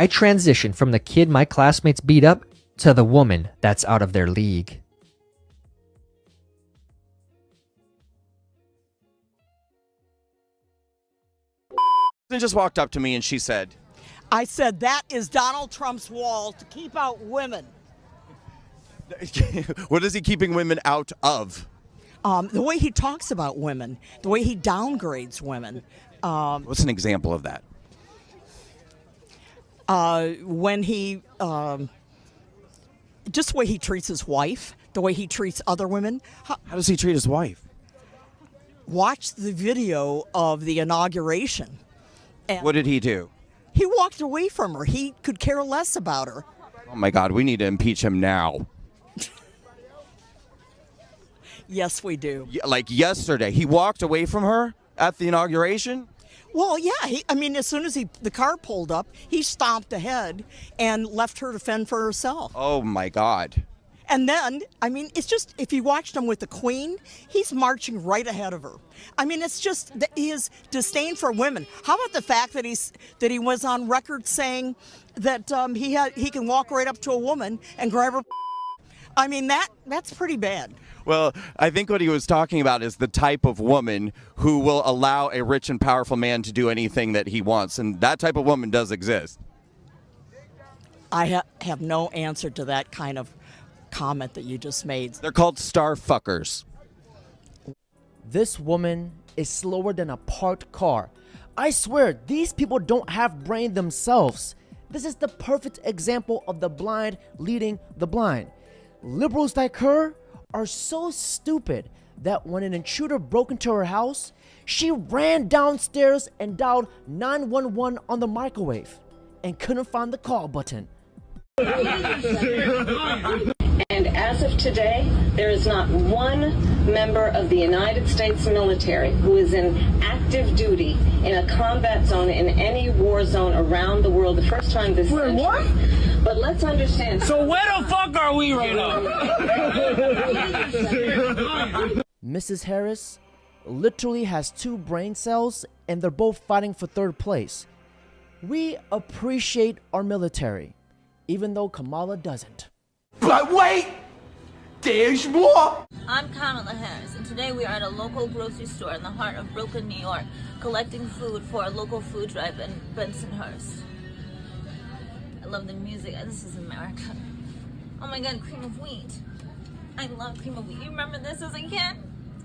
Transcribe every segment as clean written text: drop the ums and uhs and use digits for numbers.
I transition from the kid my classmates beat up to the woman that's out of their league. Just walked up to me and she said, I said that is Donald Trump's wall to keep out women. what is he keeping women out of? The way he talks about women, the way he downgrades women. What's an example of that? When he, just the way he treats his wife, the way he treats other women. How does he treat his wife? Watch the video of the inauguration. And What did he do? he walked away from her. He could care less about her. Oh my God, we need to impeach him now. Yes, we do. Like yesterday, he walked away from her at the inauguration? Well, yeah. As soon as the car pulled up, he stomped ahead and left her to fend for herself. Oh my God. And then, it's just, if you watched him with the Queen, he's marching right ahead of her. It's just his disdain for women. How about the fact that he was on record saying that he can walk right up to a woman and grab her? That's pretty bad. Well, I think what he was talking about is the type of woman who will allow a rich and powerful man to do anything that he wants. And that type of woman does exist. I have no answer to that kind of comment that you just made. They're called star fuckers. This woman is slower than a parked car. I swear, these people don't have brain themselves. This is the perfect example of the blind leading the blind. Liberals like her are so stupid that when an intruder broke into her house, she ran downstairs and dialed 911 on the microwave and couldn't find the call button. And as of today, there is not one member of the United States military who is in active duty in a combat zone in any war zone around the world. The first time this century. What? But let's understand. So where the fuck are we right now? Mrs. Harris literally has 2 brain cells and they're both fighting for 3rd place. We appreciate our military, even though Kamala doesn't. But wait! There's more! I'm Kamala Harris, and today we are at a local grocery store in the heart of Brooklyn, New York, collecting food for a local food drive in Bensonhurst. I love the music. This is America. Oh my God, cream of wheat. I love cream of wheat. You remember this as a kid?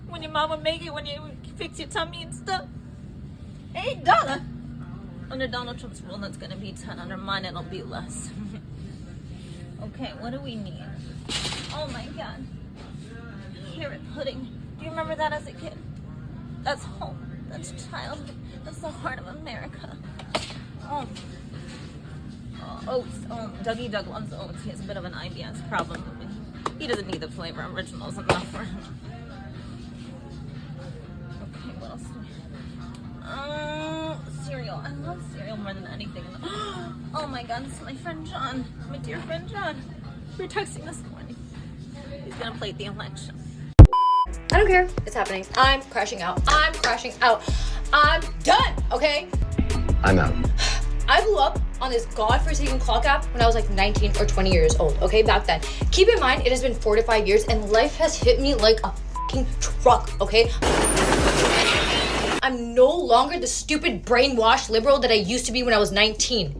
When your mom would make it when you fix your tummy and stuff? $8. Under Donald Trump's rule, that's gonna be 10. Under mine, it'll be less. Okay, what do we need? Oh my God. Carrot pudding. Do you remember that as a kid? That's home. That's childhood. That's the heart of America. Oh. Oats. Oh, Dougie Doug loves oats. He has a bit of an IBS problem. He doesn't need the flavor. Original's enough for him. Okay, what else do we cereal. I love cereal more than anything. Oh my God, this is my friend John. My dear friend John. We were texting this morning. He's gonna play the election. I don't care. It's happening. I'm crashing out. I'm crashing out. I'm done, okay? I'm out. I blew up on this godforsaken clock app when I was like 19 or 20 years old, okay? Back then. Keep in mind, it has been 4 to 5 years and life has hit me like a fucking truck, okay? I'm no longer the stupid brainwashed liberal that I used to be when I was 19.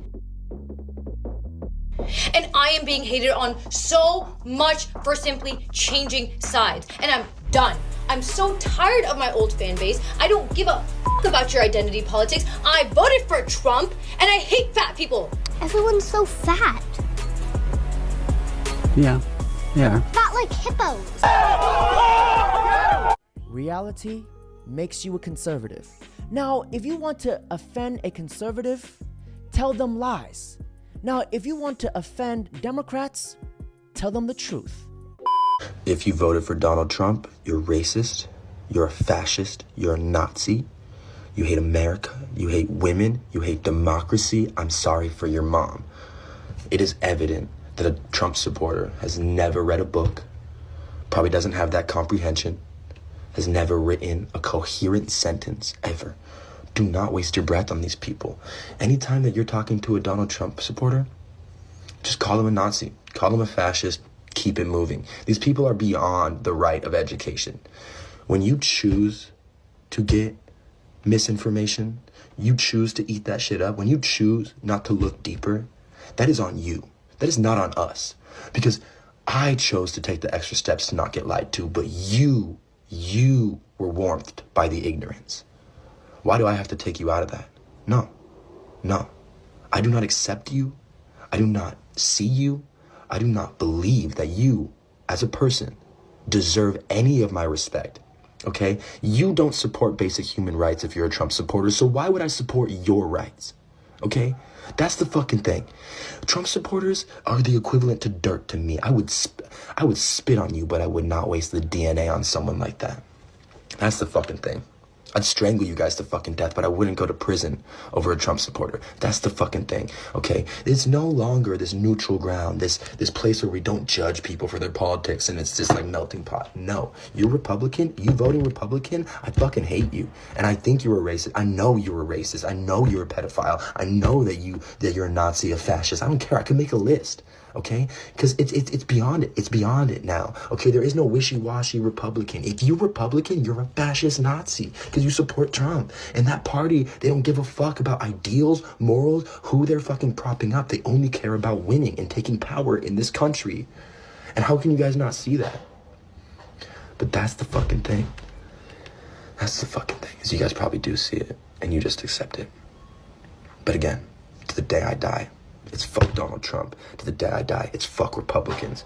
And I am being hated on so much for simply changing sides. And I'm done. I'm so tired of my old fan base. I don't give a fuck about your identity politics. I voted for Trump and I hate fat people. Everyone's so fat. Yeah. Fat like hippos. Reality makes you a conservative. Now, if you want to offend a conservative, tell them lies. Now, if you want to offend Democrats, tell them the truth. If you voted for Donald Trump, you're racist, you're a fascist, you're a Nazi, you hate America, you hate women, you hate democracy. I'm sorry for your mom. It is evident that a Trump supporter has never read a book, probably doesn't have that comprehension, has never written a coherent sentence ever, Do not waste your breath on these people. Anytime that you're talking to a Donald Trump supporter, just call him a Nazi, call him a fascist, keep it moving. These people are beyond the right of education. When you choose to get misinformation, you choose to eat that shit up, when you choose not to look deeper, that is on you. That is not on us. Because I chose to take the extra steps to not get lied to, but you were warmed by the ignorance. Why do I have to take you out of that? No. I do not accept you. I do not see you. I do not believe that you, as a person, deserve any of my respect. Okay? You don't support basic human rights if you're a Trump supporter, so why would I support your rights? Okay? That's the fucking thing. Trump supporters are the equivalent to dirt to me. I would spit on you, but I would not waste the DNA on someone like that. That's the fucking thing. I'd strangle you guys to fucking death, but I wouldn't go to prison over a Trump supporter. That's the fucking thing, okay? It's no longer this neutral ground, this place where we don't judge people for their politics and it's just like melting pot. No, you're Republican, you voting Republican, I fucking hate you. And I think you're a racist. I know you're a racist. I know you're a pedophile. I know that you're a Nazi, a fascist. I don't care. I can make a list. Okay? Because it's beyond it. It's beyond it now. Okay? There is no wishy-washy Republican. If you're Republican, you're a fascist Nazi because you support Trump. And that party, they don't give a fuck about ideals, morals, who they're fucking propping up. They only care about winning and taking power in this country. And how can you guys not see that? But that's the fucking thing. That's the fucking thing, is you guys probably do see it and you just accept it. But again, to the day I die, it's fuck Donald Trump. To the day I die, it's fuck Republicans.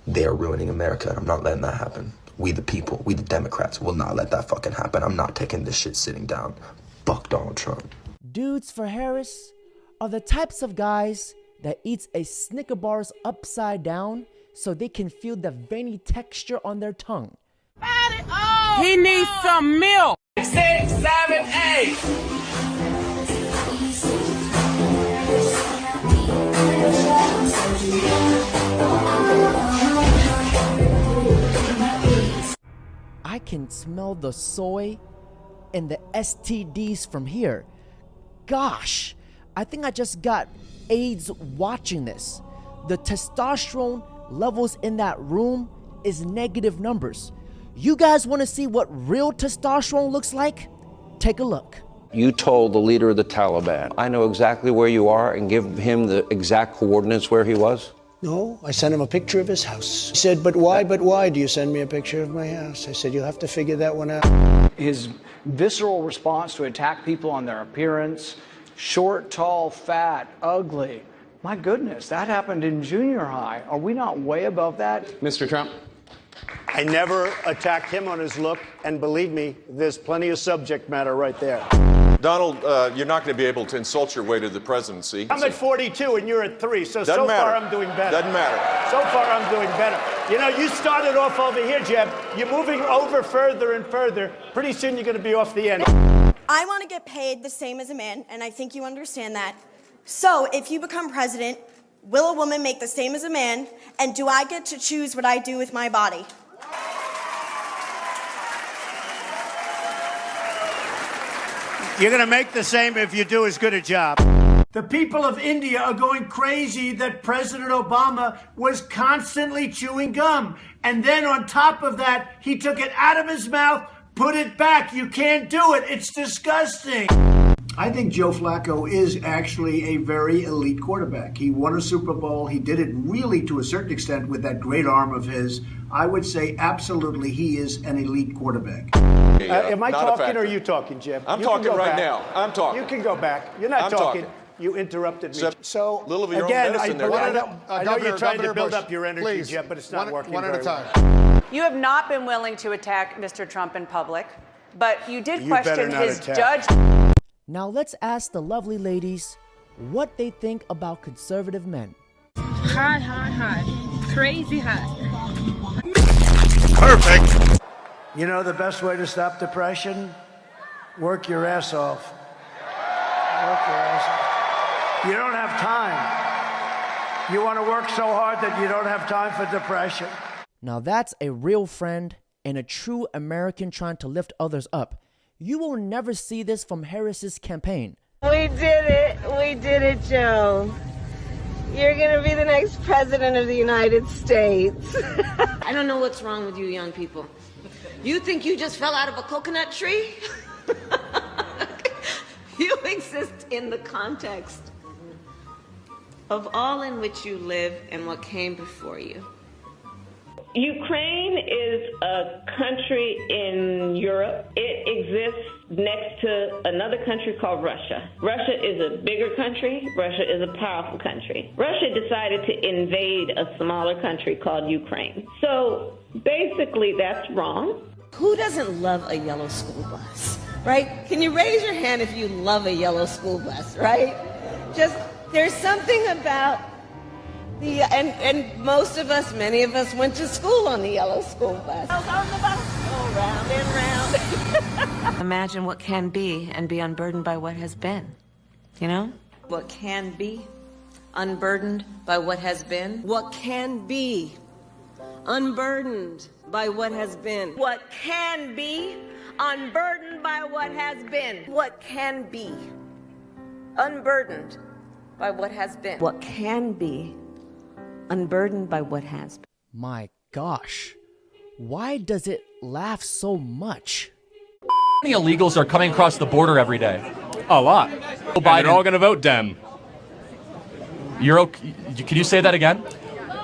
They are ruining America, and I'm not letting that happen. We the people, we the Democrats, will not let that fucking happen. I'm not taking this shit sitting down. Fuck Donald Trump. Dudes for Harris are the types of guys that eats a Snicker bars upside down so they can feel the veiny texture on their tongue. He needs some milk. 6, 7, 8. I can smell the soy and the STDs from here. Gosh, I think I just got AIDS watching this. The testosterone levels in that room is negative numbers. You guys want to see what real testosterone looks like? Take a look. You told the leader of the Taliban, I know exactly where you are, and give him the exact coordinates where he was? No, I sent him a picture of his house. He said, but why do you send me a picture of my house? I said, you'll have to figure that one out. His visceral response to attack people on their appearance, short, tall, fat, ugly. My goodness, that happened in junior high. Are we not way above that? Mr. Trump? I never attacked him on his look, and believe me, there's plenty of subject matter right there. Donald, you're not going to be able to insult your way to the presidency. I'm at 42 and you're at 3, so Doesn't matter. far I'm doing better. Doesn't matter. So far I'm doing better. You know, you started off over here, Jeb. You're moving over further and further. Pretty soon you're going to be off the end. I want to get paid the same as a man, and I think you understand that. So if you become president, will a woman make the same as a man, and do I get to choose what I do with my body? You're going to make the same if you do as good a job. The people of India are going crazy that President Obama was constantly chewing gum. And then on top of that, he took it out of his mouth, put it back. You can't do it. It's disgusting. I think Joe Flacco is actually a very elite quarterback. He won a Super Bowl. He did it really to a certain extent with that great arm of his. I would say absolutely he is an elite quarterback. Am I talking or are you talking, Jeb? I'm talking right now. I'm talking. You can go back. You're not talking. You interrupted me. So, little of your again, own medicine there. I know you're trying to build up your energy, Jeb, but it's not working one at a very time. You have not been willing to attack Mr. Trump in public, but you did question his judgment. Now let's ask the lovely ladies what they think about conservative men. Hot. Crazy hot. Perfect. You know the best way to stop depression? Work your ass off. Work your ass off. You don't have time. You want to work so hard that you don't have time for depression. Now that's a real friend and a true American trying to lift others up. You will never see this from Harris's campaign. We did it. We did it, Joe. You're going to be the next president of the United States. I don't know what's wrong with you young people. You think you just fell out of a coconut tree? You exist in the context of all in which you live and what came before you. Ukraine is a country in Europe. It exists next to another country called Russia. Russia is a bigger country. Russia is a powerful country. Russia decided to invade a smaller country called Ukraine. So basically that's wrong. Who doesn't love a yellow school bus, right? Can you raise your hand if you love a yellow school bus, right? Just, there's something about and most of us, many of us went to school on the yellow school bus. On the bus, go round and round. Imagine what can be and be unburdened by what has been, you know? What can be unburdened by what has been. What can be unburdened by what has been. What can be unburdened by what has been. What can be unburdened by what has been. What can be unburdened by what has been. My gosh, why does it laugh so much? How many illegals are coming across the border every day? A lot. Biden, they're all going to vote Dem. You're okay? Can you say that again?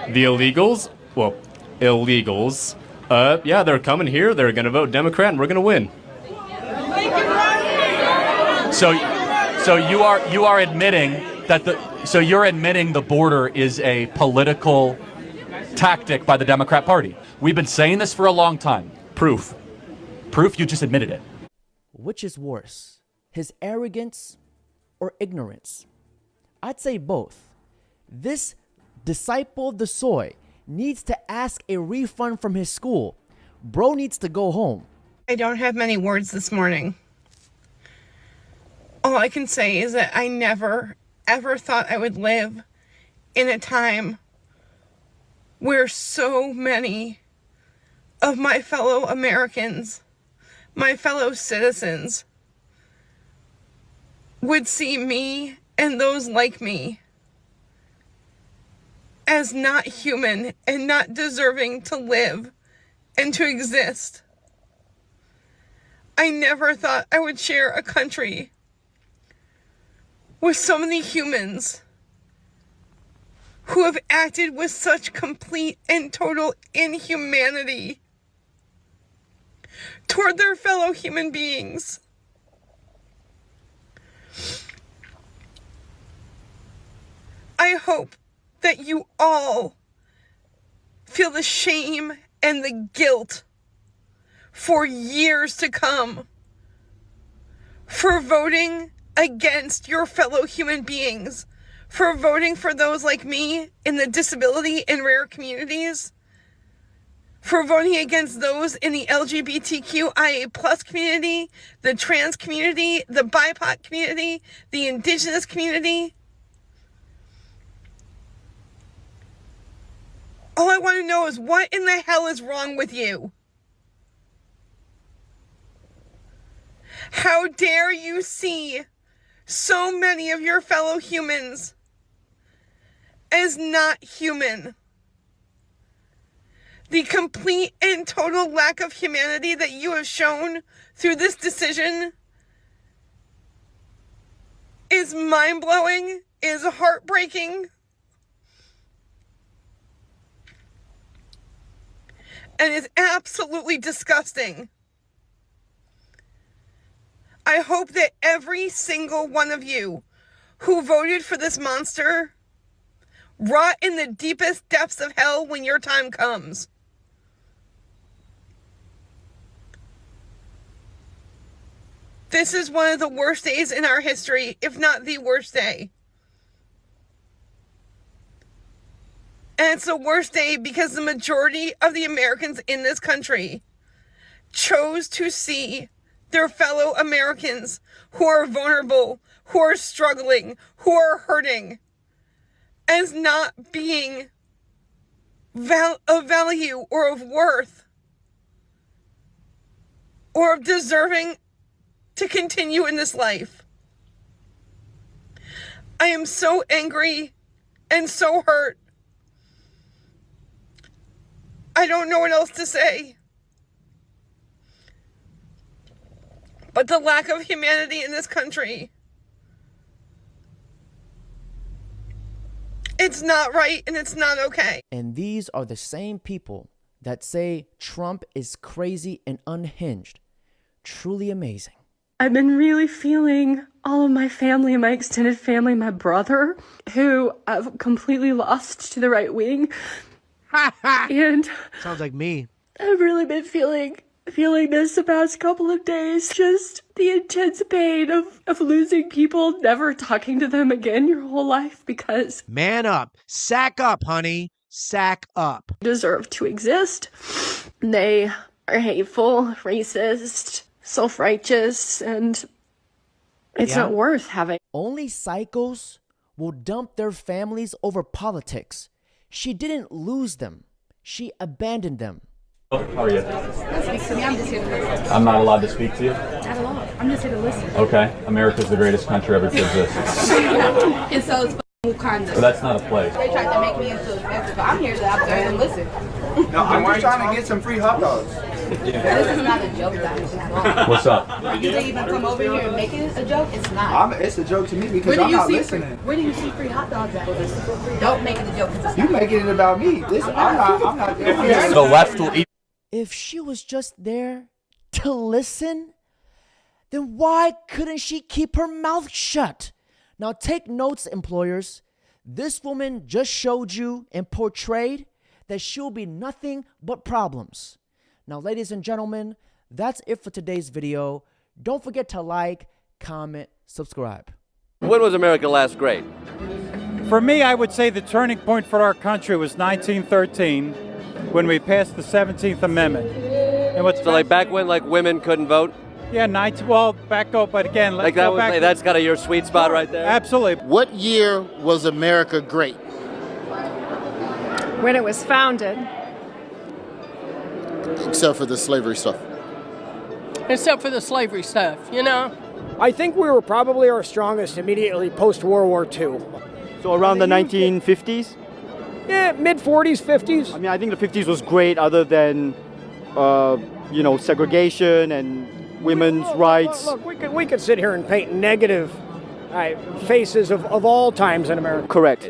The illegals? Well, illegals. Yeah, they're coming here. They're going to vote Democrat, and we're going to win. So you are admitting that you're admitting the border is a political tactic by the Democrat Party. We've been saying this for a long time. Proof. You just admitted it. Which is worse, his arrogance or ignorance? I'd say both. This disciple of the soy needs to ask a refund from his school. Bro needs to go home. I don't have many words this morning. All I can say is that I never, ever thought I would live in a time where so many of my fellow Americans, my fellow citizens, would see me and those like me as not human and not deserving to live and to exist. I never thought I would share a country with so many humans who have acted with such complete and total inhumanity toward their fellow human beings. I hope that you all feel the shame and the guilt for years to come for voting against your fellow human beings, for voting for those like me in the disability and rare communities, for voting against those in the LGBTQIA+ community, the trans community, the BIPOC community, the indigenous community. All I want to know is what in the hell is wrong with you? How dare you see so many of your fellow humans as not human? The complete and total lack of humanity that you have shown through this decision is mind-blowing, is heartbreaking, and is absolutely disgusting. I hope that every single one of you who voted for this monster rot in the deepest depths of hell when your time comes. This is one of the worst days in our history, if not the worst day. And it's the worst day because the majority of the Americans in this country chose to see their fellow Americans who are vulnerable, who are struggling, who are hurting, as not being of value or of worth or of deserving to continue in this life. I am so angry and so hurt. I don't know what else to say. But the lack of humanity in this country, it's not right and it's not okay. And these are the same people that say Trump is crazy and unhinged. Truly amazing. I've been really feeling all of my family, my extended family, my brother, who I've completely lost to the right wing. And sounds like me. I've really been feeling this the past couple of days. Just the intense pain of losing people, never talking to them again your whole life because... Man up. Sack up, honey. Sack up. ...deserve to exist. They are hateful, racist, self-righteous, and it's not worth having. Only psychos will dump their families over politics. She didn't lose them. She abandoned them. How are you? Don't speak to me. I'm just here to listen. I'm not allowed to speak to you? Not at all. I'm just here to listen. Okay. America's the greatest country ever to exist. And so it's Wakanda. But that's not a place. They tried to make me into a mess, but I'm here to observe and listen. No, I'm just trying to get some free hot dogs. This is not a joke, guys. What's up? You didn't even come over here and make it a joke? It's not. It's a joke to me because I'm not listening. Where do you see free hot dogs at? Don't make it a joke. You making it about me. I'm not there. The left will eat. If she was just there to listen, then why couldn't she keep her mouth shut? Now take notes, employers. This woman just showed you and portrayed that she'll be nothing but problems. Now, ladies and gentlemen, that's it for today's video. Don't forget to like, comment, subscribe. When was America last great? For me, I would say the turning point for our country was 1913 when we passed the 17th Amendment. And what's so like back when like women couldn't vote? Yeah, back up, but again, let's like go back. That's kind of your sweet spot right there? Absolutely. What year was America great? When it was founded. Except for the slavery stuff. Except for the slavery stuff, you know? I think we were probably our strongest immediately post-World War II. So around the 1950s? Yeah, mid-40s, 50s. I mean, I think the 50s was great other than, segregation and women's rights. Look, we could sit here and paint negative faces of all times in America. Correct.